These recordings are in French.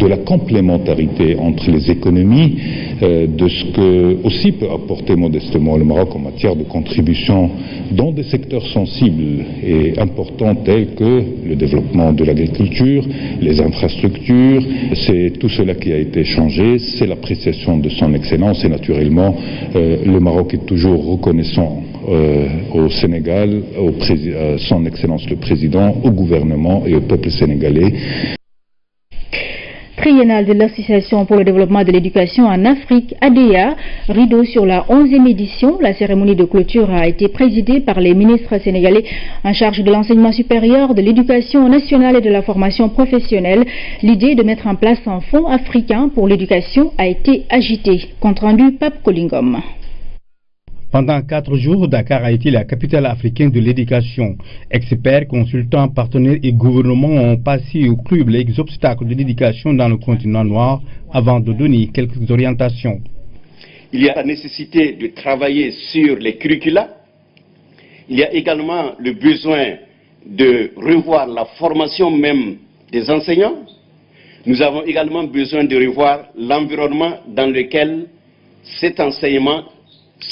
de la complémentarité entre les économies, de ce que aussi peut apporter modestement le Maroc en matière de contribution dans des secteurs sensibles et importants tels que le développement de l'agriculture, les infrastructures. C'est tout cela qui a été échangé, c'est l'appréciation de son excellence et naturellement le Maroc est toujours reconnaissant au Sénégal, à son excellence le président, au gouvernement et au peuple sénégalais. Triennale de l'Association pour le développement de l'éducation en Afrique, ADEA, rideau sur la 11e édition. La cérémonie de clôture a été présidée par les ministres sénégalais en charge de l'enseignement supérieur, de l'éducation nationale et de la formation professionnelle. L'idée de mettre en place un fonds africain pour l'éducation a été agitée. Compte rendu Pape Kolingom. Pendant 4 jours, Dakar a été la capitale africaine de l'éducation. Experts, consultants, partenaires et gouvernements ont passé au crible les obstacles de l'éducation dans le continent noir avant de donner quelques orientations. Il y a la nécessité de travailler sur les curricula. Il y a également le besoin de revoir la formation même des enseignants. Nous avons également besoin de revoir l'environnement dans lequel cet enseignement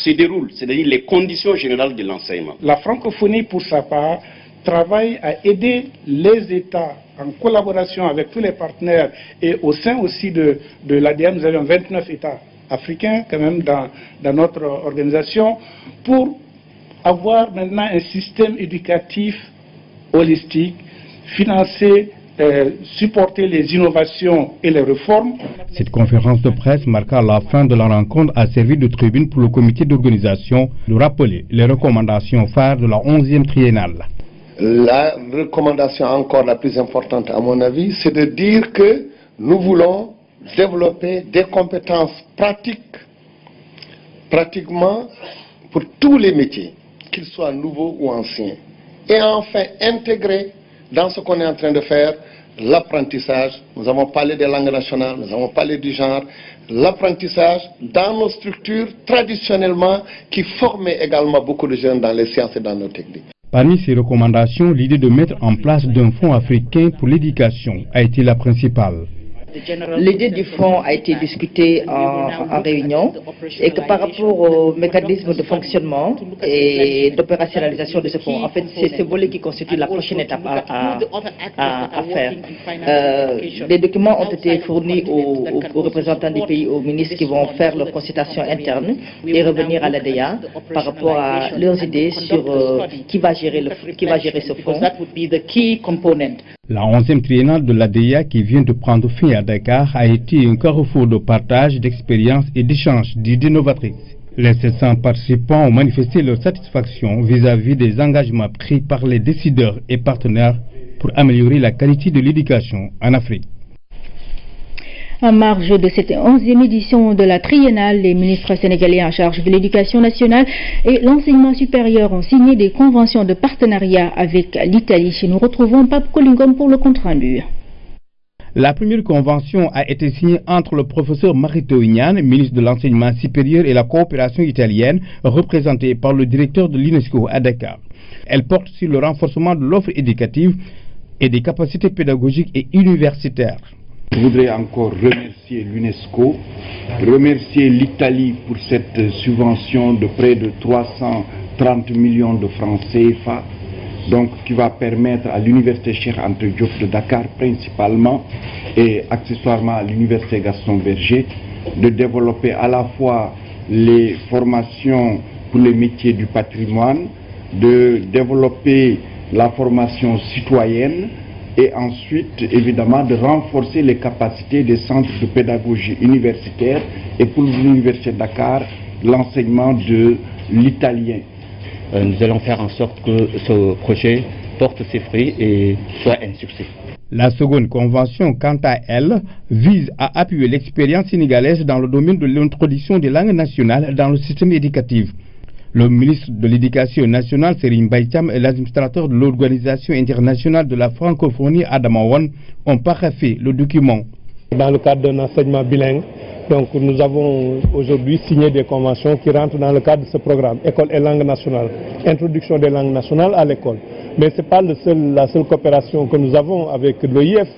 se déroule, c'est-à-dire les conditions générales de l'enseignement. La francophonie, pour sa part, travaille à aider les États en collaboration avec tous les partenaires et au sein aussi de l'ADEA, nous avons 29 États africains quand même dans notre organisation pour avoir maintenant un système éducatif holistique, financé, supporter les innovations et les réformes. Cette conférence de presse marqua la fin de la rencontre a servi de tribune pour le comité d'organisation de rappeler les recommandations phares de la 11e triennale. La recommandation encore la plus importante à mon avis, c'est de dire que nous voulons développer des compétences pratiquement pour tous les métiers, qu'ils soient nouveaux ou anciens. Et enfin intégrer dans ce qu'on est en train de faire, l'apprentissage. Nous avons parlé des langues nationales, nous avons parlé du genre. L'apprentissage dans nos structures traditionnellement qui formaient également beaucoup de jeunes dans les sciences et dans nos techniques. Parmi ces recommandations, l'idée de mettre en place d'un fonds africain pour l'éducation a été la principale. L'idée du fonds a été discutée en réunion et que par rapport au mécanisme de fonctionnement et d'opérationnalisation de ce fonds, en fait, c'est ce volet qui constitue la prochaine étape à faire. Les documents ont été fournis aux représentants des pays, aux ministres qui vont faire leur consultation interne et revenir à l'ADEA par rapport à leurs idées sur qui va gérer ce fonds. La 11e triennale de l'ADEA qui vient de prendre fin à Dakar a été un carrefour de partage, d'expériences et d'échanges d'idées novatrices. Les 700 participants ont manifesté leur satisfaction vis-à-vis des engagements pris par les décideurs et partenaires pour améliorer la qualité de l'éducation en Afrique. En marge de cette 11e édition de la triennale, les ministres sénégalais en charge de l'éducation nationale et l'enseignement supérieur ont signé des conventions de partenariat avec l'Italie. Nous retrouvons Pape Kolingom pour le compte-rendu. La première convention a été signée entre le professeur Marito Ignan, ministre de l'enseignement supérieur et la coopération italienne, représenté par le directeur de l'UNESCO à Dakar. Elle porte sur le renforcement de l'offre éducative et des capacités pédagogiques et universitaires. Je voudrais encore remercier l'UNESCO, remercier l'Italie pour cette subvention de près de 330 millions de francs CFA, donc qui va permettre à l'université Cheikh Anta Diop de Dakar principalement et accessoirement à l'université Gaston Berger de développer à la fois les formations pour les métiers du patrimoine, de développer la formation citoyenne, et ensuite, évidemment, de renforcer les capacités des centres de pédagogie universitaire et pour l'Université de Dakar, l'enseignement de l'italien. Nous allons faire en sorte que ce projet porte ses fruits et soit un succès. La seconde convention, quant à elle, vise à appuyer l'expérience sénégalaise dans le domaine de l'introduction des langues nationales dans le système éducatif. Le ministre de l'Éducation nationale, Serigne Mbaye Thiam, et l'administrateur de l'Organisation internationale de la francophonie, Adama Wan, ont paraphé le document. Dans le cadre d'un enseignement bilingue, Donc nous avons aujourd'hui signé des conventions qui rentrent dans le cadre de ce programme, École et langue nationale, introduction des langues nationales à l'école. Mais ce n'est pas la seule coopération que nous avons avec l'OIF.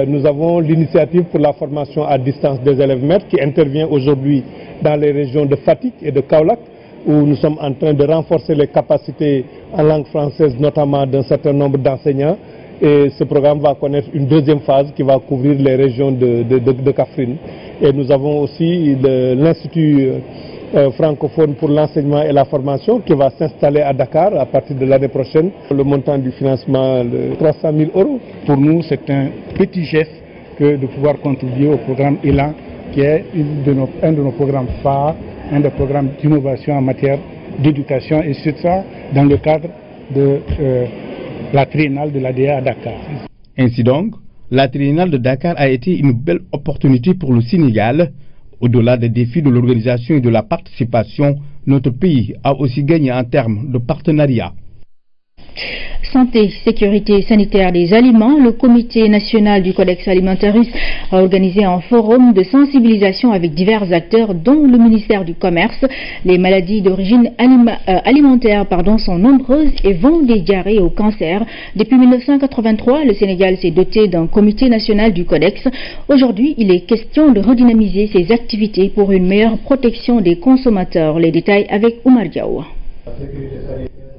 Nous avons l'initiative pour la formation à distance des élèves maîtres qui intervient aujourd'hui dans les régions de Fatick et de Kaolack, où nous sommes en train de renforcer les capacités en langue française, notamment d'un certain nombre d'enseignants. Et ce programme va connaître une deuxième phase qui va couvrir les régions de Kaffrine. Et nous avons aussi l'Institut francophone pour l'enseignement et la formation qui va s'installer à Dakar à partir de l'année prochaine. Le montant du financement de 300 000 €. Pour nous, c'est un petit geste que de pouvoir contribuer au programme ELAN, qui est un de nos programmes phares, un des programmes d'innovation en matière d'éducation, et c'est ça dans le cadre de la triennale de l'ADEA à Dakar. Ainsi donc, la triennale de Dakar a été une belle opportunité pour le Sénégal. Au-delà des défis de l'organisation et de la participation, notre pays a aussi gagné en termes de partenariat. Santé, sécurité sanitaire des aliments, le Comité national du Codex Alimentarius a organisé un forum de sensibilisation avec divers acteurs, dont le ministère du Commerce. Les maladies d'origine alimentaire sont nombreuses et vont des diarrhées au cancer. Depuis 1983, le Sénégal s'est doté d'un Comité national du Codex. Aujourd'hui, il est question de redynamiser ses activités pour une meilleure protection des consommateurs. Les détails avec Oumar Diaw.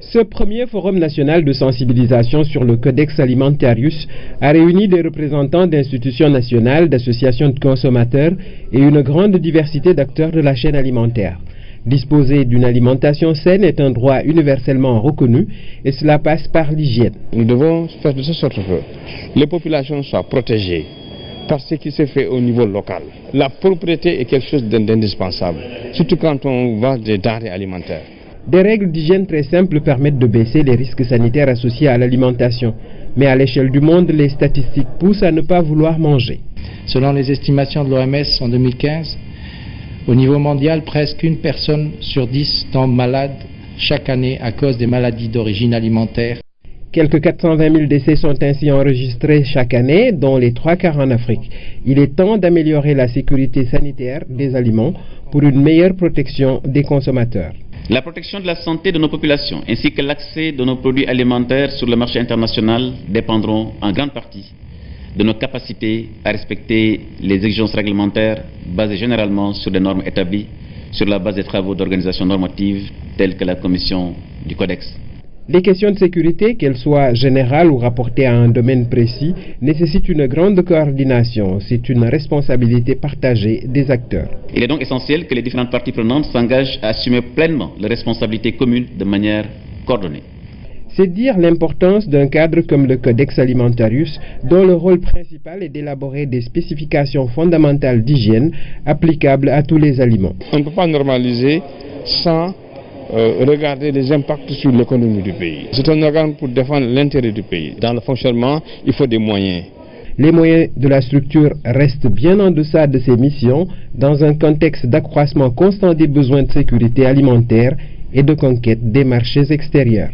Ce premier forum national de sensibilisation sur le Codex Alimentarius a réuni des représentants d'institutions nationales, d'associations de consommateurs et une grande diversité d'acteurs de la chaîne alimentaire. Disposer d'une alimentation saine est un droit universellement reconnu et cela passe par l'hygiène. Nous devons faire de sorte que les populations soient protégées par ce qui se fait au niveau local. La propriété est quelque chose d'indispensable, surtout quand on vend des denrées alimentaires. Des règles d'hygiène très simples permettent de baisser les risques sanitaires associés à l'alimentation. Mais à l'échelle du monde, les statistiques poussent à ne pas vouloir manger. Selon les estimations de l'OMS en 2015, au niveau mondial, presque une personne sur 10 tombe malade chaque année à cause des maladies d'origine alimentaire. Quelques 420 000 décès sont ainsi enregistrés chaque année, dont les 3/4 en Afrique. Il est temps d'améliorer la sécurité sanitaire des aliments pour une meilleure protection des consommateurs. La protection de la santé de nos populations ainsi que l'accès de nos produits alimentaires sur le marché international dépendront en grande partie de nos capacités à respecter les exigences réglementaires basées généralement sur des normes établies sur la base des travaux d'organisations normatives telles que la commission du Codex. Les questions de sécurité, qu'elles soient générales ou rapportées à un domaine précis, nécessitent une grande coordination. C'est une responsabilité partagée des acteurs. Il est donc essentiel que les différentes parties prenantes s'engagent à assumer pleinement leurs responsabilités communes de manière coordonnée. C'est dire l'importance d'un cadre comme le Codex Alimentarius, dont le rôle principal est d'élaborer des spécifications fondamentales d'hygiène applicables à tous les aliments. On ne peut pas normaliser sans regarder les impacts sur l'économie du pays. C'est un organe pour défendre l'intérêt du pays. Dans le fonctionnement, il faut des moyens. Les moyens de la structure restent bien en deçà de ses missions dans un contexte d'accroissement constant des besoins de sécurité alimentaire et de conquête des marchés extérieurs.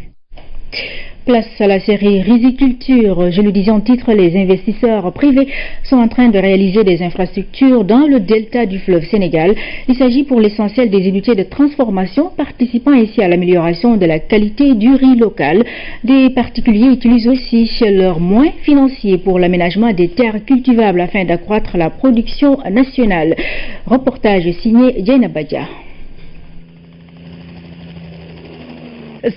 Place à la série Riziculture. Je le disais en titre, les investisseurs privés sont en train de réaliser des infrastructures dans le delta du fleuve Sénégal. Il s'agit pour l'essentiel des unités de transformation participant ainsi à l'amélioration de la qualité du riz local. Des particuliers utilisent aussi leurs moyens financiers pour l'aménagement des terres cultivables afin d'accroître la production nationale. Reportage signé Diana Badia.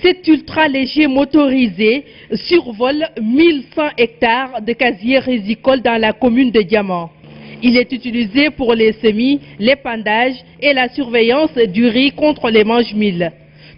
Cet ultra-léger motorisé survole 1100 hectares de casiers rizicoles dans la commune de Diamant. Il est utilisé pour les semis, l'épandage et la surveillance du riz contre les mange-mille.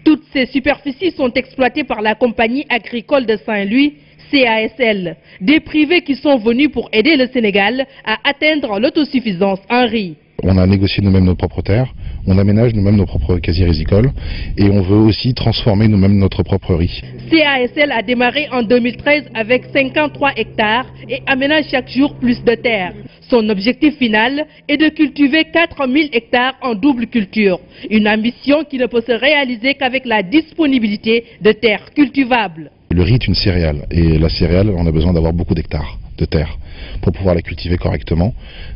Toutes ces superficies sont exploitées par la compagnie agricole de Saint-Louis, CASL, des privés qui sont venus pour aider le Sénégal à atteindre l'autosuffisance en riz. On a négocié nous-mêmes nos propres terres, on aménage nous-mêmes nos propres casiers rizicoles et on veut aussi transformer nous-mêmes notre propre riz. CASL a démarré en 2013 avec 53 hectares et aménage chaque jour plus de terres. Son objectif final est de cultiver 4000 hectares en double culture. Une ambition qui ne peut se réaliser qu'avec la disponibilité de terres cultivables. Le riz est une céréale et la céréale, on a besoin d'avoir beaucoup d'hectares de terre pour pouvoir la cultiver correctement.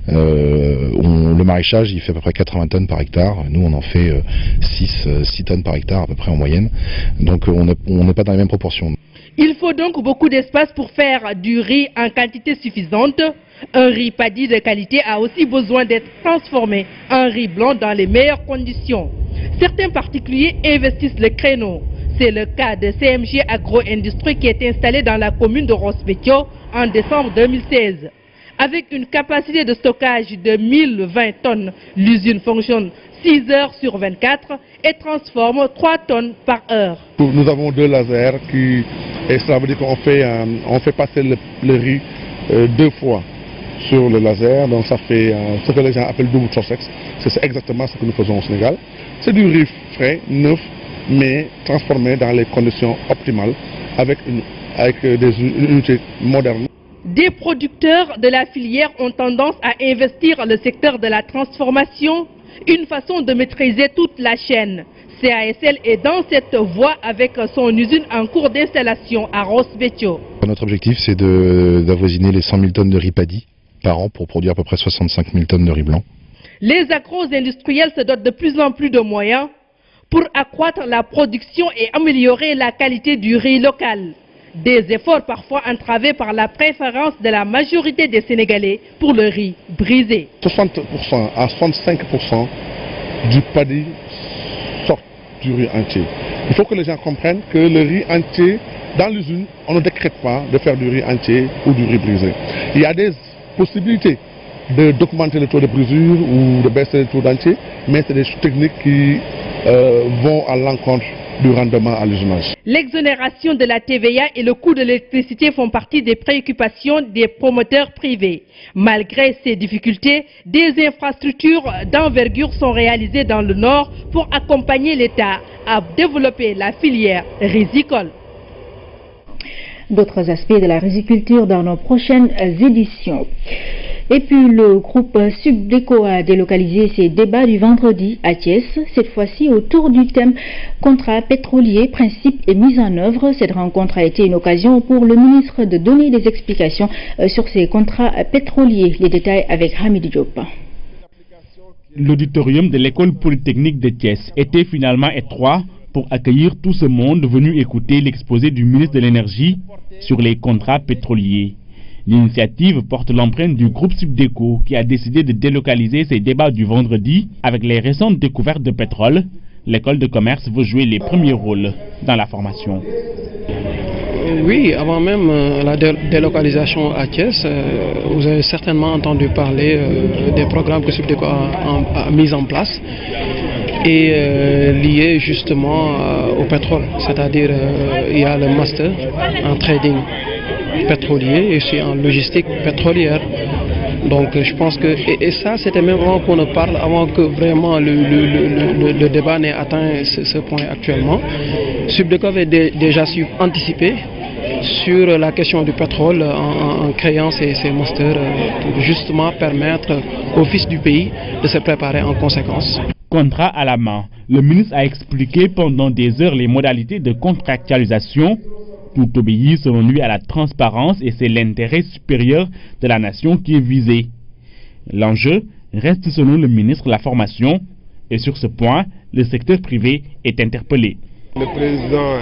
Le maraîchage, il fait à peu près 80 tonnes par hectare. Nous, on en fait 6 tonnes par hectare à peu près en moyenne. Donc on n'est pas dans les mêmes proportions. Il faut donc beaucoup d'espace pour faire du riz en quantité suffisante. Un riz paddy de qualité a aussi besoin d'être transformé en riz blanc dans les meilleures conditions. Certains particuliers investissent le créneau. C'est le cas de CMG Agro-Industrie qui est installé dans la commune de Ross Béthio en décembre 2016. Avec une capacité de stockage de 1020 tonnes, l'usine fonctionne 6 heures sur 24 et transforme 3 tonnes par heure. Nous avons 2 lasers et cela veut dire qu'on fait passer le riz 2 fois sur le laser, donc ça fait ce que les gens appellent double torsex. C'est exactement ce que nous faisons au Sénégal. C'est du riz frais, neuf, mais transformé dans les conditions optimales avec des unités modernes. Des producteurs de la filière ont tendance à investir le secteur de la transformation, une façon de maîtriser toute la chaîne. CASL est dans cette voie avec son usine en cours d'installation à Ross Béthio. Notre objectif, c'est d'avoisiner les 100 000 tonnes de riz paddy par an pour produire à peu près 65 000 tonnes de riz blanc. Les agro-industriels se dotent de plus en plus de moyens pour accroître la production et améliorer la qualité du riz local. Des efforts parfois entravés par la préférence de la majorité des Sénégalais pour le riz brisé. 60% à 65% du paddy sort du riz entier. Il faut que les gens comprennent que le riz entier, dans l'usine, on ne décrète pas de faire du riz entier ou du riz brisé. Il y a des possibilités d'augmenter le taux de brisure ou de baisser le taux d'entier, mais c'est des techniques qui vont à l'encontre du rendement à l'usinage. L'exonération de la TVA et le coût de l'électricité font partie des préoccupations des promoteurs privés. Malgré ces difficultés, des infrastructures d'envergure sont réalisées dans le Nord pour accompagner l'État à développer la filière rizicole. D'autres aspects de la riziculture dans nos prochaines éditions. Et puis le groupe Subdeco a délocalisé ses débats du vendredi à Thiès, cette fois-ci autour du thème contrat pétrolier, principes et mise en œuvre. Cette rencontre a été une occasion pour le ministre de donner des explications sur ces contrats pétroliers. Les détails avec Hamid Diop. L'auditorium de l'école polytechnique de Thiès était finalement étroit pour accueillir tout ce monde venu écouter l'exposé du ministre de l'Énergie sur les contrats pétroliers. L'initiative porte l'empreinte du groupe Subdeco qui a décidé de délocaliser ses débats du vendredi avec les récentes découvertes de pétrole. L'école de commerce veut jouer les premiers rôles dans la formation. Oui, avant même la délocalisation à Thiès, vous avez certainement entendu parler des programmes que Subdeco a mis en place et liés justement au pétrole. C'est-à-dire il y a le master en trading pétrolier et aussi en logistique pétrolière. Donc je pense que, et ça c'était même avant qu'on ne parle, avant que vraiment le débat n'ait atteint ce point actuellement. Subdeco avait déjà su anticiper sur la question du pétrole en créant ces masters pour justement permettre aux fils du pays de se préparer en conséquence. Contrat à la main, le ministre a expliqué pendant des heures les modalités de contractualisation. Tout obéit selon lui à la transparence et c'est l'intérêt supérieur de la nation qui est visé. L'enjeu reste selon le ministre la formation et sur ce point, le secteur privé est interpellé. Le président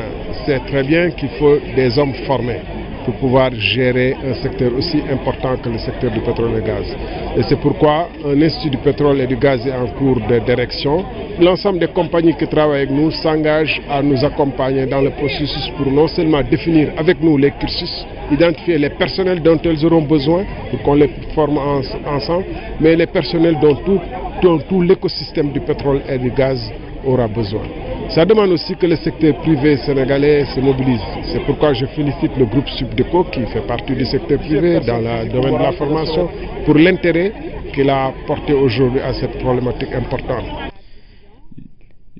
sait très bien qu'il faut des hommes formés pour pouvoir gérer un secteur aussi important que le secteur du pétrole et du gaz. Et c'est pourquoi un institut du pétrole et du gaz est en cours d'érection. L'ensemble des compagnies qui travaillent avec nous s'engagent à nous accompagner dans le processus pour non seulement définir avec nous les cursus, identifier les personnels dont elles auront besoin pour qu'on les forme ensemble, mais les personnels dont tout l'écosystème du pétrole et du gaz aura besoin. Ça demande aussi que le secteur privé sénégalais se mobilise. C'est pourquoi je félicite le groupe Subdeco qui fait partie du secteur privé dans le domaine de la formation pour l'intérêt qu'il a porté aujourd'hui à cette problématique importante.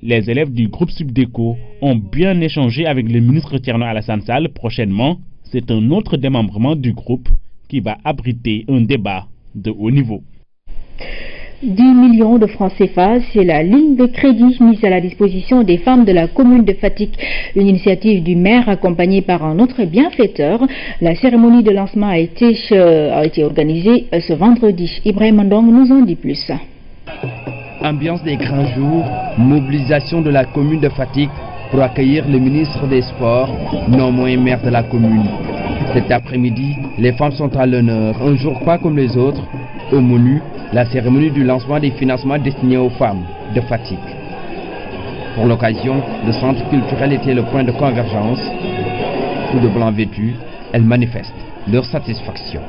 Les élèves du groupe Subdeco ont bien échangé avec le ministre Thierno Alassane Sall. Prochainement, c'est un autre démembrement du groupe qui va abriter un débat de haut niveau. 10 millions de francs CFA, c'est la ligne de crédit mise à la disposition des femmes de la commune de Fatick. Une initiative du maire accompagnée par un autre bienfaiteur. La cérémonie de lancement a été organisée ce vendredi. Ibrahim Ndong nous en dit plus. Ambiance des grands jours, mobilisation de la commune de Fatick pour accueillir le ministre des Sports, non moins maire de la commune. Cet après-midi, les femmes sont à l'honneur, un jour pas comme les autres. Au menu, la cérémonie du lancement des financements destinés aux femmes de Fatick. Pour l'occasion, le centre culturel était le point de convergence. Tout de blanc vêtus, elles manifestent leur satisfaction.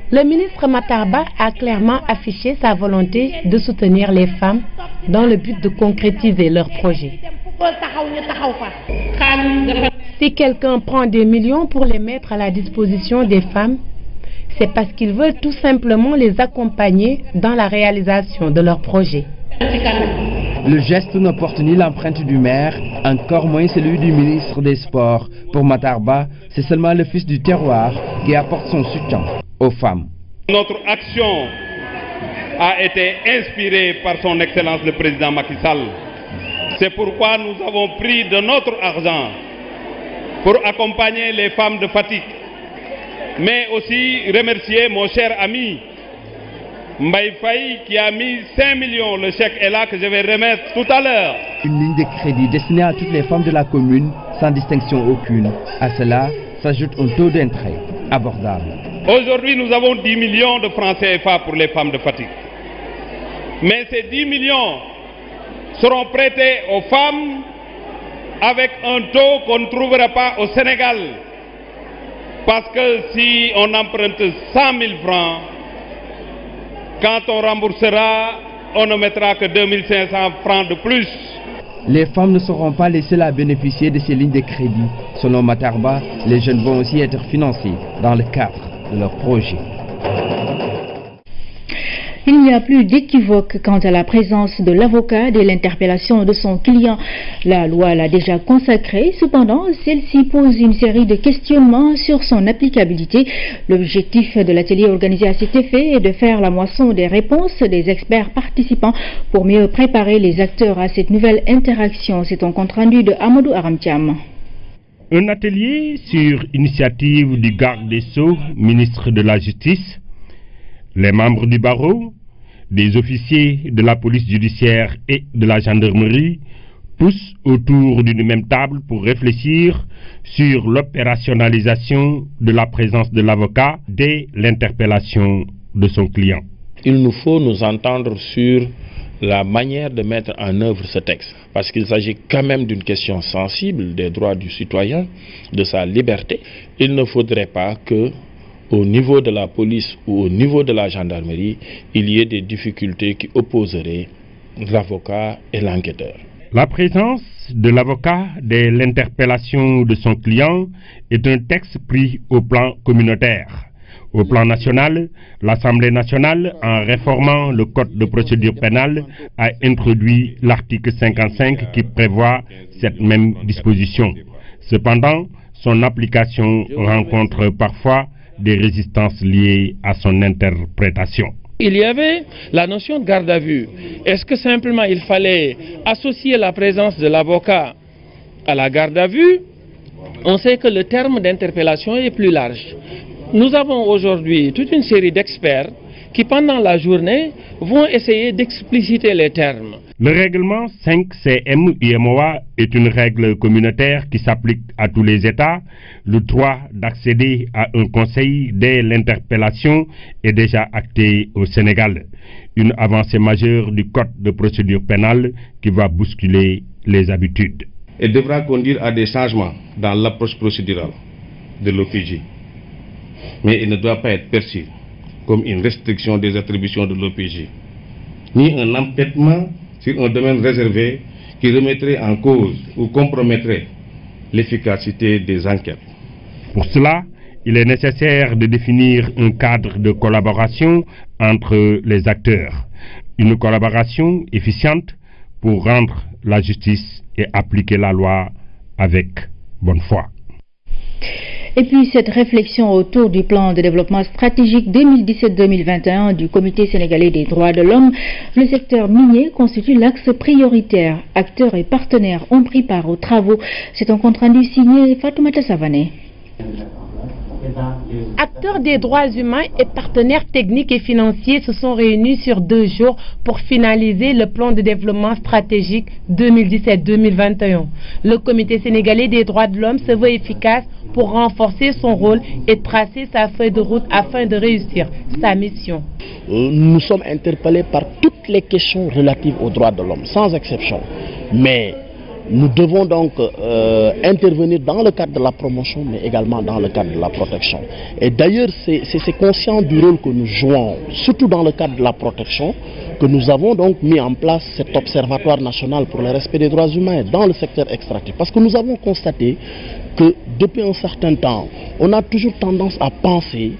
Le ministre Matarba a clairement affiché sa volonté de soutenir les femmes dans le but de concrétiser leurs projets. Si quelqu'un prend des millions pour les mettre à la disposition des femmes, c'est parce qu'ils veulent tout simplement les accompagner dans la réalisation de leurs projets. Le geste ne porte ni l'empreinte du maire, encore moins celui du ministre des Sports. Pour Matarba, c'est seulement le fils du terroir qui apporte son soutien aux femmes. Notre action a été inspirée par son Excellence le Président Macky Sall. C'est pourquoi nous avons pris de notre argent pour accompagner les femmes de Fatick, mais aussi remercier mon cher ami Mbaye Faye qui a mis 5 millions. Le chèque est là que je vais remettre tout à l'heure. Une ligne de crédit destinée à toutes les femmes de la commune sans distinction aucune. À cela s'ajoute un taux d'intérêt abordable. Aujourd'hui, nous avons 10 millions de francs CFA pour les femmes de Fatick. Mais ces 10 millions seront prêtés aux femmes avec un taux qu'on ne trouvera pas au Sénégal. Parce que si on emprunte 100 000 francs, quand on remboursera, on ne mettra que 2500 francs de plus. Les femmes ne seront pas les seules à bénéficier de ces lignes de crédit. Selon Matarba, les jeunes vont aussi être financés dans le cadre de leur projet. Il n'y a plus d'équivoque quant à la présence de l'avocat dès l'interpellation de son client. La loi l'a déjà consacrée, cependant, celle-ci pose une série de questionnements sur son applicabilité. L'objectif de l'atelier organisé à cet effet est de faire la moisson des réponses des experts participants pour mieux préparer les acteurs à cette nouvelle interaction. C'est un compte-rendu de Amadou Aramtiam. Un atelier sur initiative du garde des Sceaux, ministre de la Justice, les membres du barreau, des officiers de la police judiciaire et de la gendarmerie, tous autour d'une même table pour réfléchir sur l'opérationnalisation de la présence de l'avocat dès l'interpellation de son client. Il nous faut nous entendre sur la manière de mettre en œuvre ce texte, parce qu'il s'agit quand même d'une question sensible des droits du citoyen, de sa liberté. Il ne faudrait pas que au niveau de la police ou au niveau de la gendarmerie, il y ait des difficultés qui opposeraient l'avocat et l'enquêteur. La présence de l'avocat dès l'interpellation de son client est un texte pris au plan communautaire. Au plan national, l'Assemblée nationale, en réformant le Code de procédure pénale, a introduit l'article 55 qui prévoit cette même disposition. Cependant, son application rencontre parfois des résistances liées à son interprétation. Il y avait la notion de garde à vue. Est-ce que simplement il fallait associer la présence de l'avocat à la garde à vue? On sait que le terme d'interpellation est plus large. Nous avons aujourd'hui toute une série d'experts qui pendant la journée vont essayer d'expliciter les termes. Le règlement 5CM-UMOA est une règle communautaire qui s'applique à tous les États. Le droit d'accéder à un conseil dès l'interpellation est déjà acté au Sénégal. Une avancée majeure du Code de procédure pénale qui va bousculer les habitudes. Et devra conduire à des changements dans l'approche procédurale de l'OPJ. Mais il ne doit pas être perçu comme une restriction des attributions de l'OPJ, ni un empiètement sur un domaine réservé qui remettrait en cause ou compromettrait l'efficacité des enquêtes. Pour cela, il est nécessaire de définir un cadre de collaboration entre les acteurs. Une collaboration efficiente pour rendre la justice et appliquer la loi avec bonne foi. Et puis cette réflexion autour du plan de développement stratégique 2017-2021 du Comité sénégalais des droits de l'homme, le secteur minier constitue l'axe prioritaire. Acteurs et partenaires ont pris part aux travaux. C'est un compte rendu signé Fatoumata Savané. Acteurs des droits humains et partenaires techniques et financiers se sont réunis sur 2 jours pour finaliser le plan de développement stratégique 2017-2021. Le Comité sénégalais des droits de l'homme se veut efficace pour renforcer son rôle et tracer sa feuille de route afin de réussir sa mission. Nous sommes interpellés par toutes les questions relatives aux droits de l'homme, sans exception. Mais nous devons donc intervenir dans le cadre de la promotion, mais également dans le cadre de la protection. Et d'ailleurs, c'est conscient du rôle que nous jouons, surtout dans le cadre de la protection, que nous avons donc mis en place cet observatoire national pour le respect des droits humains dans le secteur extractif. Parce que nous avons constaté que depuis un certain temps, on a toujours tendance à penser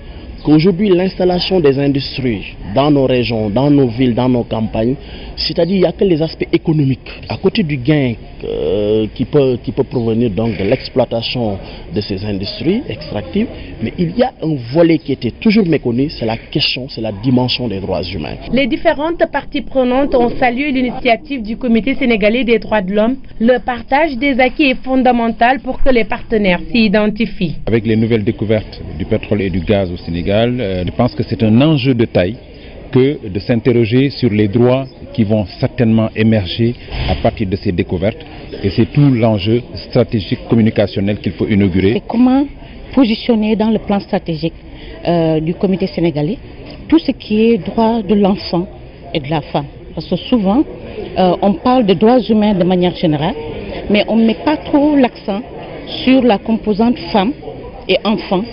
qu'aujourd'hui l'installation des industries dans nos régions, dans nos villes, dans nos campagnes, c'est-à-dire il n'y a que les aspects économiques, à côté du gain qui peut provenir donc de l'exploitation de ces industries extractives, mais il y a un volet qui était toujours méconnu, c'est la question, c'est la dimension des droits humains. Les différentes parties prenantes ont salué l'initiative du Comité sénégalais des droits de l'homme. Le partage des acquis est fondamental pour que les partenaires s'y identifient. Avec les nouvelles découvertes du pétrole et du gaz au Sénégal, je pense que c'est un enjeu de taille que de s'interroger sur les droits qui vont certainement émerger à partir de ces découvertes. Et c'est tout l'enjeu stratégique communicationnel qu'il faut inaugurer. Et comment positionner dans le plan stratégique du Comité sénégalais tout ce qui est droit de l'enfant et de la femme. Parce que souvent, on parle de droits humains de manière générale, mais on ne met pas trop l'accent sur la composante femme et enfant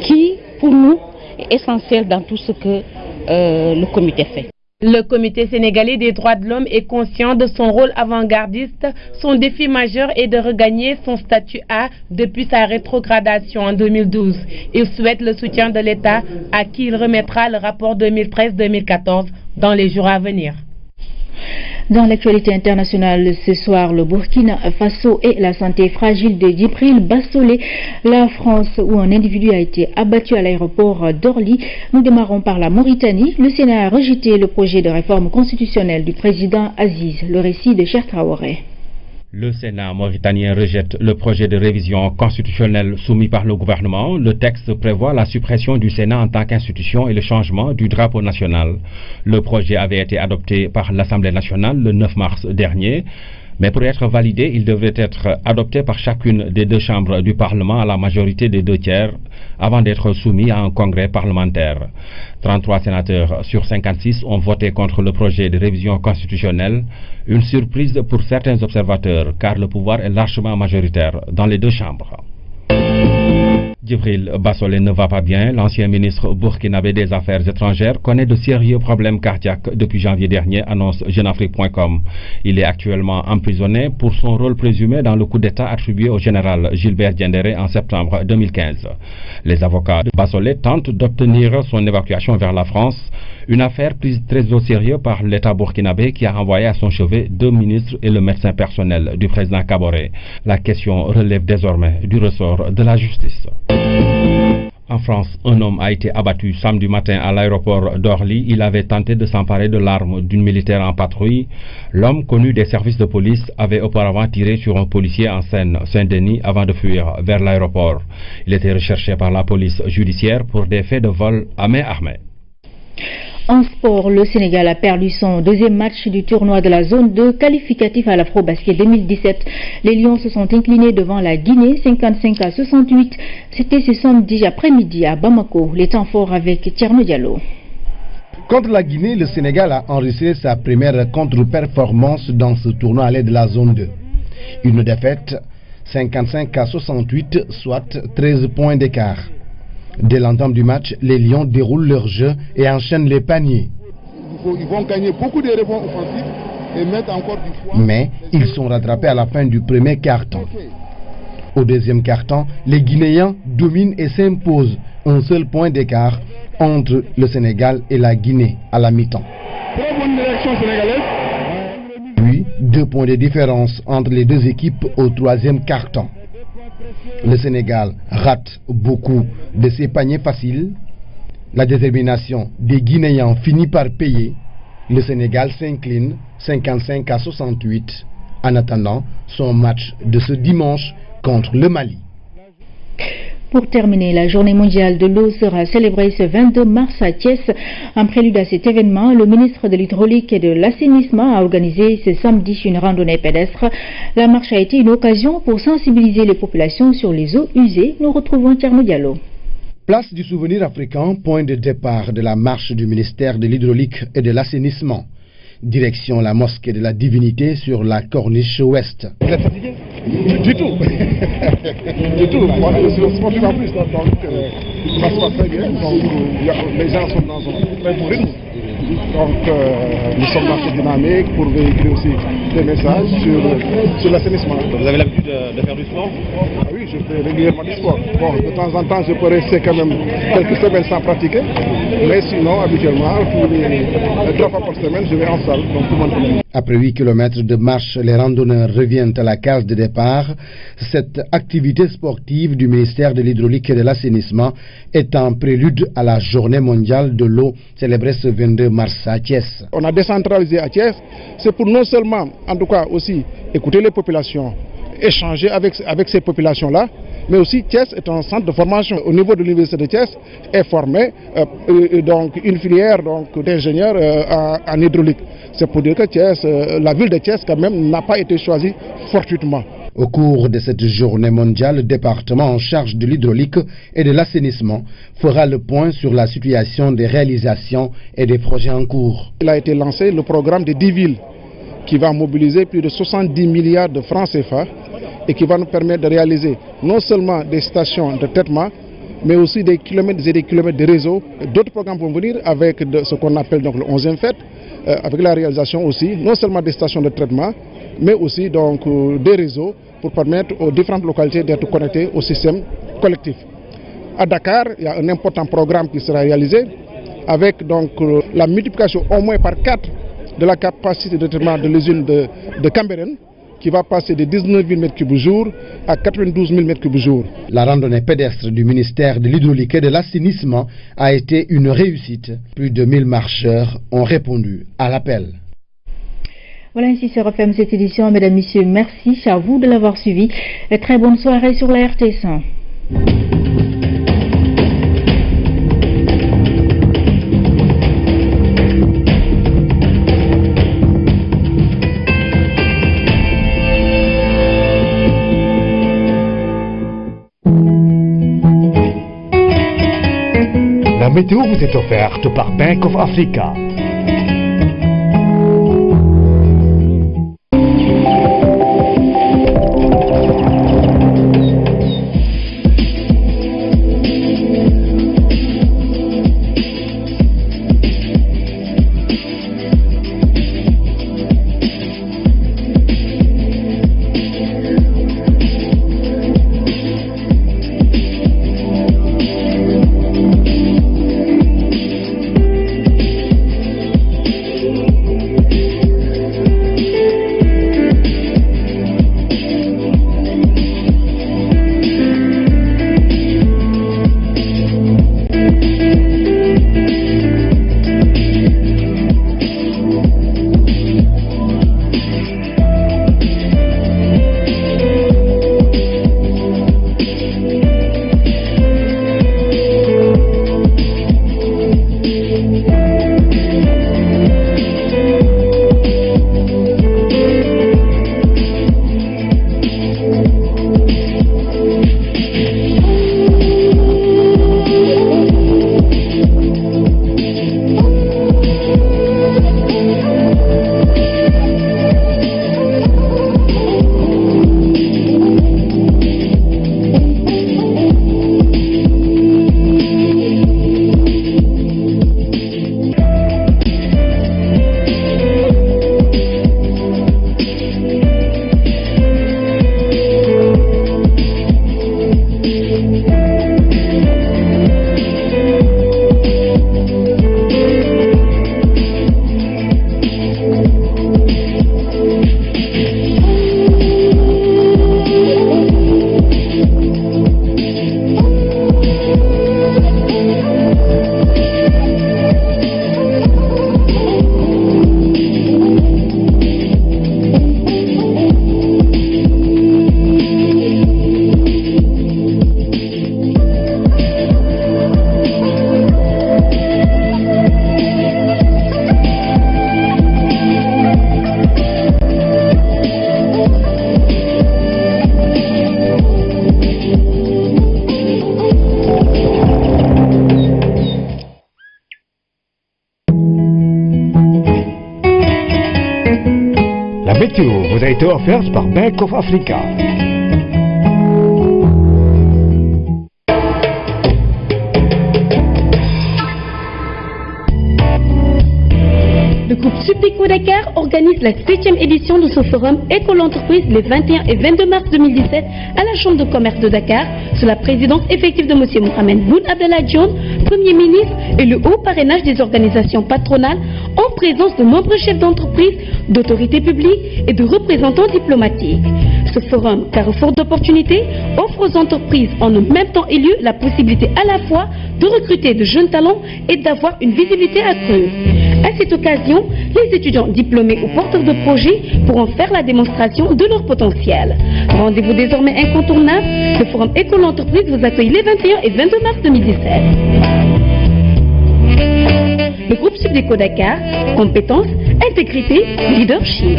qui, pour nous, est essentielle dans tout ce que le comité fait. Le Comité sénégalais des droits de l'homme est conscient de son rôle avant-gardiste. Son défi majeur est de regagner son statut A depuis sa rétrogradation en 2012. Il souhaite le soutien de l'État à qui il remettra le rapport 2013-2014 dans les jours à venir. Dans l'actualité internationale, ce soir, le Burkina Faso et la santé fragile de Djibril Bassolé, la France où un individu a été abattu à l'aéroport d'Orly. Nous démarrons par la Mauritanie. Le Sénat a rejeté le projet de réforme constitutionnelle du président Aziz. Le récit de Cheikh Traoré. Le Sénat mauritanien rejette le projet de révision constitutionnelle soumis par le gouvernement. Le texte prévoit la suppression du Sénat en tant qu'institution et le changement du drapeau national. Le projet avait été adopté par l'Assemblée nationale le 9 mars dernier. Mais pour être validé, il devrait être adopté par chacune des 2 chambres du Parlement à la majorité des 2 tiers avant d'être soumis à un congrès parlementaire. 33 sénateurs sur 56 ont voté contre le projet de révision constitutionnelle. Une surprise pour certains observateurs car le pouvoir est largement majoritaire dans les 2 chambres. Djibril Bassolé ne va pas bien. L'ancien ministre burkinabé des Affaires étrangères connaît de sérieux problèmes cardiaques depuis janvier dernier, annonce JeuneAfrique.com. Il est actuellement emprisonné pour son rôle présumé dans le coup d'État attribué au général Gilbert Diendéré en septembre 2015. Les avocats de Bassolé tentent d'obtenir son évacuation vers la France, une affaire prise très au sérieux par l'État burkinabé qui a envoyé à son chevet 2 ministres et le médecin personnel du président Kaboré. La question relève désormais du ressort de la justice. En France, un homme a été abattu samedi matin à l'aéroport d'Orly. Il avait tenté de s'emparer de l'arme d'une militaire en patrouille. L'homme, connu des services de police, avait auparavant tiré sur un policier en Seine-Saint-Denis avant de fuir vers l'aéroport. Il était recherché par la police judiciaire pour des faits de vol à main armée. En sport, le Sénégal a perdu son 2e match du tournoi de la zone 2 qualificatif à l'Afro-Basket 2017. Les Lions se sont inclinés devant la Guinée 55-68. C'était ce samedi après-midi à Bamako. Les temps forts avec Thierno Diallo. Contre la Guinée, le Sénégal a enregistré sa première contre-performance dans ce tournoi à l'aide de la zone 2. Une défaite 55-68, soit 13 points d'écart. Dès l'entame du match, les Lions déroulent leur jeu et enchaînent les paniers. Ils vont gagner beaucoup de rebonds offensifs et mettre encore du poids. Mais ils sont rattrapés à la fin du premier quart-temps. Au deuxième quart-temps, les Guinéens dominent et s'imposent. Un seul point d'écart entre le Sénégal et la Guinée à la mi-temps. Très bonne réaction sénégalaise. Puis, 2 points de différence entre les 2 équipes au 3e quart-temps. Le Sénégal rate beaucoup de ses paniers faciles. La détermination des Guinéens finit par payer. Le Sénégal s'incline 55-68 en attendant son match de ce dimanche contre le Mali. Pour terminer, la journée mondiale de l'eau sera célébrée ce 22 mars à Thiès. En prélude à cet événement, le ministre de l'Hydraulique et de l'Assainissement a organisé ce samedi une randonnée pédestre. La marche a été une occasion pour sensibiliser les populations sur les eaux usées. Nous retrouvons Thierno Diallo. Place du souvenir africain, point de départ de la marche du ministère de l'Hydraulique et de l'Assainissement. Direction la mosquée de la Divinité sur la corniche ouest. Vous êtes fatigué? Du tout. Du tout. Voilà, je suis sportif en plus, donc ça se passe très bien. Donc, les gens sont dans un très bon rythme. Donc nous sommes dans cette dynamique pour véhiculer aussi des messages sur l'assainissement. Vous avez l'habitude de faire du sport? Ah oui, je fais régulièrement du sport. Bon, de temps en temps, je peux rester quand même quelques semaines sans pratiquer. Mais sinon, habituellement, tous les 3 fois par semaine, je vais en salle. Donc tout le monde. Après 8 km de marche, les randonneurs reviennent à la case de départ. Cette activité sportive du ministère de l'Hydraulique et de l'Assainissement est en prélude à la journée mondiale de l'eau célébrée ce 22 mars à Thiès. On a décentralisé à Thiès, c'est pour non seulement, en tout cas aussi, écouter les populations, échanger avec ces populations-là, mais aussi Thiès est un centre de formation. Au niveau de l'université de Thiès est formé donc une filière d'ingénieurs en hydraulique. C'est pour dire que Thiès, la ville de Thiès quand même n'a pas été choisie fortuitement. Au cours de cette journée mondiale, le département en charge de l'hydraulique et de l'assainissement fera le point sur la situation des réalisations et des projets en cours. Il a été lancé le programme des 10 villes qui va mobiliser plus de 70 milliards de francs CFA et qui va nous permettre de réaliser non seulement des stations de traitement, mais aussi des kilomètres et des kilomètres de réseau. D'autres programmes vont venir avec ce qu'on appelle donc le 11e FET, avec la réalisation aussi non seulement des stations de traitement, mais aussi donc des réseaux pour permettre aux différentes localités d'être connectées au système collectif. À Dakar, il y a un important programme qui sera réalisé avec donc la multiplication au moins par 4 de la capacité de traitement de l'usine de Cambérène, qui va passer de 19 000 m3 jour à 92 000 m3 jour. La randonnée pédestre du ministère de l'Hydraulique et de l'Assainissement a été une réussite. Plus de 1000 marcheurs ont répondu à l'appel. Voilà, ainsi se referme cette édition. Mesdames, Messieurs, merci à vous de l'avoir suivi. Et très bonne soirée sur la RTS1. La météo vous est offerte par Bank of Africa. météo vous a été offerte par Bank of Africa. Le groupe Supéco Dakar organise la 7e édition de son forum École-entreprise les 21 et 22 mars 2017 à la Chambre de commerce de Dakar, sous la présidence effective de M. Mohamed Boun Abdallah Dionne, Premier ministre, et le haut parrainage des organisations patronales, en présence de nombreux chefs d'entreprise, d'autorités publiques et de représentants diplomatiques. Ce forum, carrefour d'opportunités, offre aux entreprises en un même temps élu la possibilité à la fois de recruter de jeunes talents et d'avoir une visibilité accrue. À cette occasion, les étudiants diplômés ou porteurs de projets pourront faire la démonstration de leur potentiel. Rendez-vous désormais incontournable, le forum École-entreprise vous accueille les 21 et 22 mars 2017. Le groupe Supéco Dakar, compétences, intégrité, leadership.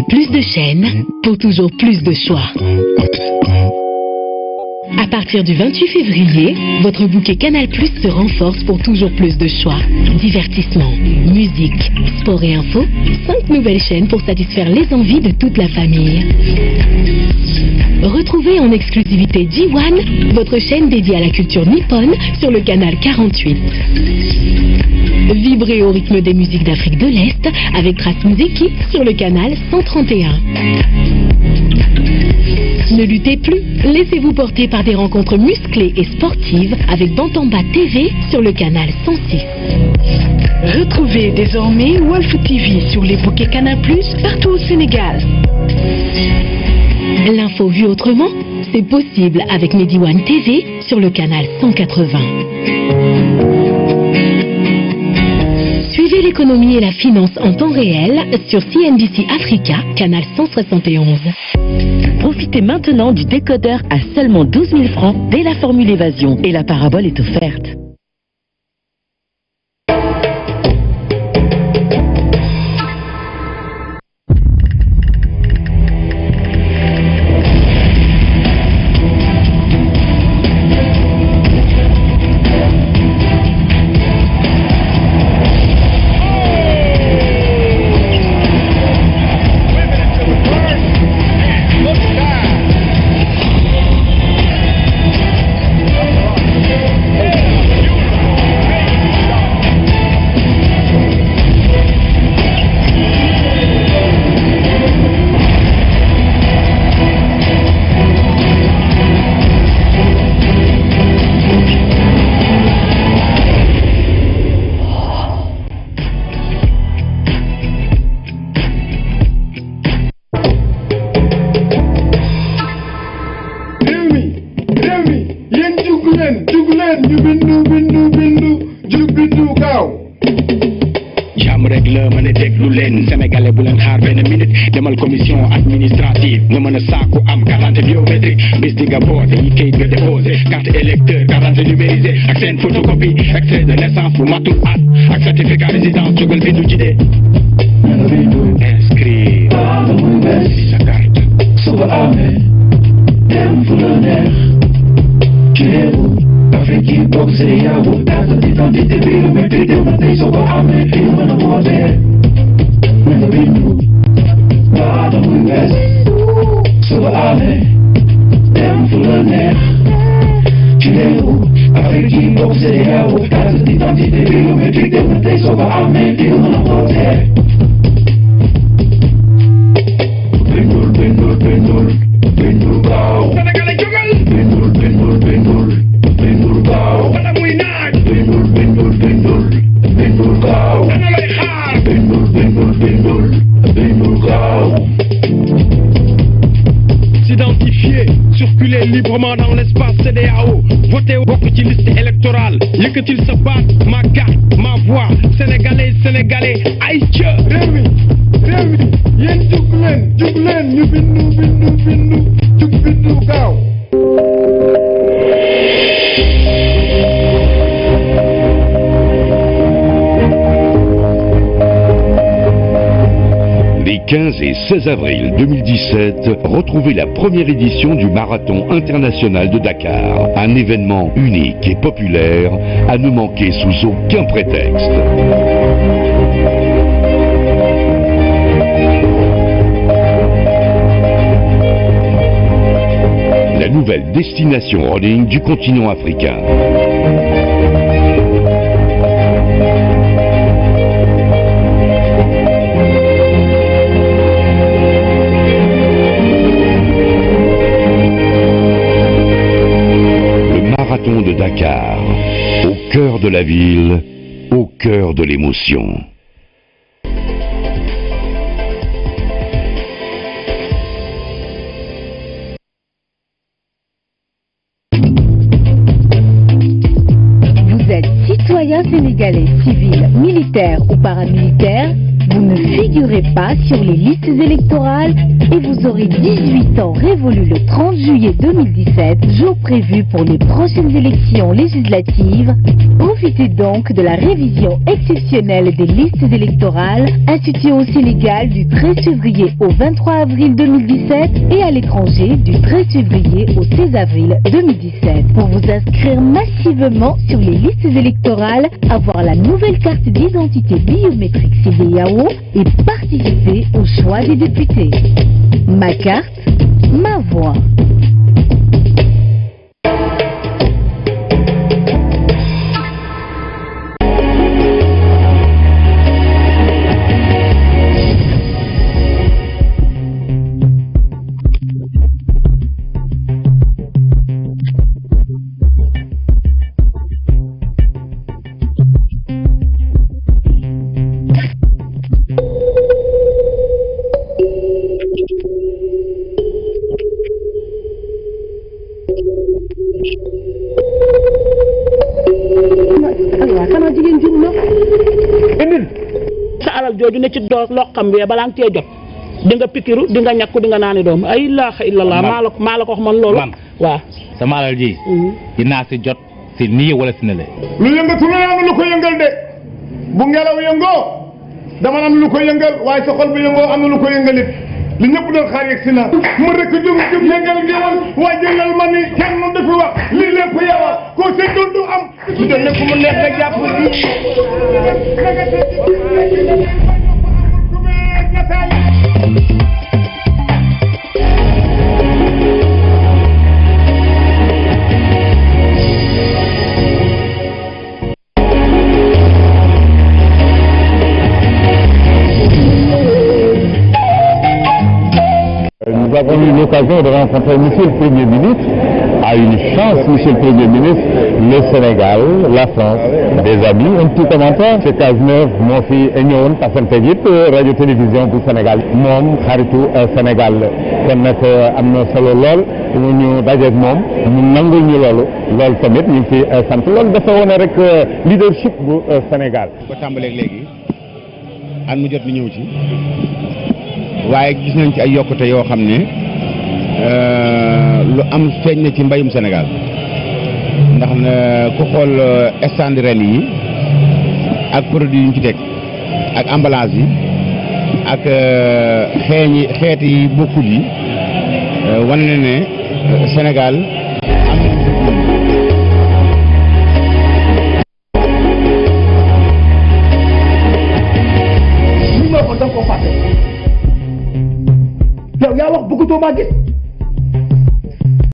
Plus de chaînes pour toujours plus de choix. À partir du 28 février, votre bouquet Canal+ se renforce pour toujours plus de choix. Divertissement, musique, sport et info, 5 nouvelles chaînes pour satisfaire les envies de toute la famille. Retrouvez en exclusivité J1, votre chaîne dédiée à la culture nippone, sur le canal 48. Vibrez au rythme des musiques d'Afrique de l'Est avec Trace Muziki sur le canal 131. Ne luttez plus, laissez-vous porter par des rencontres musclées et sportives avec Bantamba TV sur le canal 106. Retrouvez désormais Wolf TV sur les bouquets Canal+ partout au Sénégal. L'info vue autrement, c'est possible avec Medione TV sur le canal 180. Suivez l'économie et la finance en temps réel sur CNBC Africa, canal 171. Profitez maintenant du décodeur à seulement 12 000 francs dès la formule évasion et la parabole est offerte. Sénégalais bu leen xaar benn minute demal commission administrative nga mën a sàkku am carte biométrique bis di nga boote yi kayit nga déposé carte électeur carte numérisée ak seen photocopie extrait de naissance bu matul at ak certificat résidence jógal bindu ci dee inscrire si sa carte suba amee dem fu la neex ceebu Afrique yi bokk CEDEAO carte d'identité biométrique dem na tey suba amee di mën a wootee When the bindu, God of the West, so ame, dem fulane, chileu, Afrique boxe CEDEAO, carte d'identité biométrique, dem na tey so ame, di mën a woote. Bindul, bindul, bindul, bindul gaaw. Sénégalais jógal. Bindul, bindul, bindul, bindul gaaw. Wala muy naaj. Bindul, bindul, bindul. circuler librement dans l'espace CEDEAO. Voter bokk ci liste électorale yëkkatil sa baat ma carte ma voix sénégalais sénégalais ay ca réew mi yéen jug leen ñu bindu jug bindu gaaw. Les 15 et 16 avril 2017, retrouvez la première édition du Marathon international de Dakar. Un événement unique et populaire à ne manquer sous aucun prétexte. La nouvelle destination running du continent africain. De Dakar, au cœur de la ville, au cœur de l'émotion. Vous êtes citoyen sénégalais, civil, militaire ou paramilitaire, vous ne figurez pas sur les listes électorales et vous aurez 18 ans révolus le 30 juillet 2017, jour prévu pour les prochaines élections législatives. Profitez donc de la révision exceptionnelle des listes électorales instituée au Sénégal du 13 février au 23 avril 2017 et à l'étranger du 13 février au 16 avril 2017. Pour vous inscrire massivement sur les listes électorales, avoir la nouvelle carte d'identité biométrique CEDEAO et participer au choix des députés. Ma carte, ma voix. jooju ne ci doo loo xam wee balaa nga cee jot di nga pikiru di nga ñàkku di nga naani doom ay ilaaha illallah maa la ko wax man loolu waaw sama alal ji dinaa si jot si nii wala si nele lu yëngatu la am lu ko yëngal de bu ngelaw yëngoo dama am lu ko yëngal waaye sa xol bu yëngoo am na lu ko yëngalit li ñëpp doon xaar yegg si na ma rek jóg yëngal ngewal waaye jëlal ma ni kenn nu dafi wax lii lépp yawa ko seddul du am su doon ne ku mu neex rek jàpp Nous avons eu l'occasion de rencontrer M. le Premier ministre. A une chance, M. le Premier ministre, le Sénégal, la France, des amis. Un petit commentaire. C'est Cazeneuve, mon fils Egnon, Tassante Vite, radio-télévision du Sénégal. Mom, Kharitou, Sénégal. Kon nag am na solo lool ñu dajeeg moom ñu nangul ñu loolu tamit ñu ngi fi sant loolu dafa wone rek leadership bu Sénégal. Ko tàmbaleeg léegi at mu jot ñu ñëw ci waaye gis nañ ci ay yokkute yoo xam ne lu am feeñ na ci mbayum Sénégal ndax ku xool stand ren yi ak produit yi ñu ci teg ak emballage yi ak xeet yi bokkul yi wane na ne Sénégal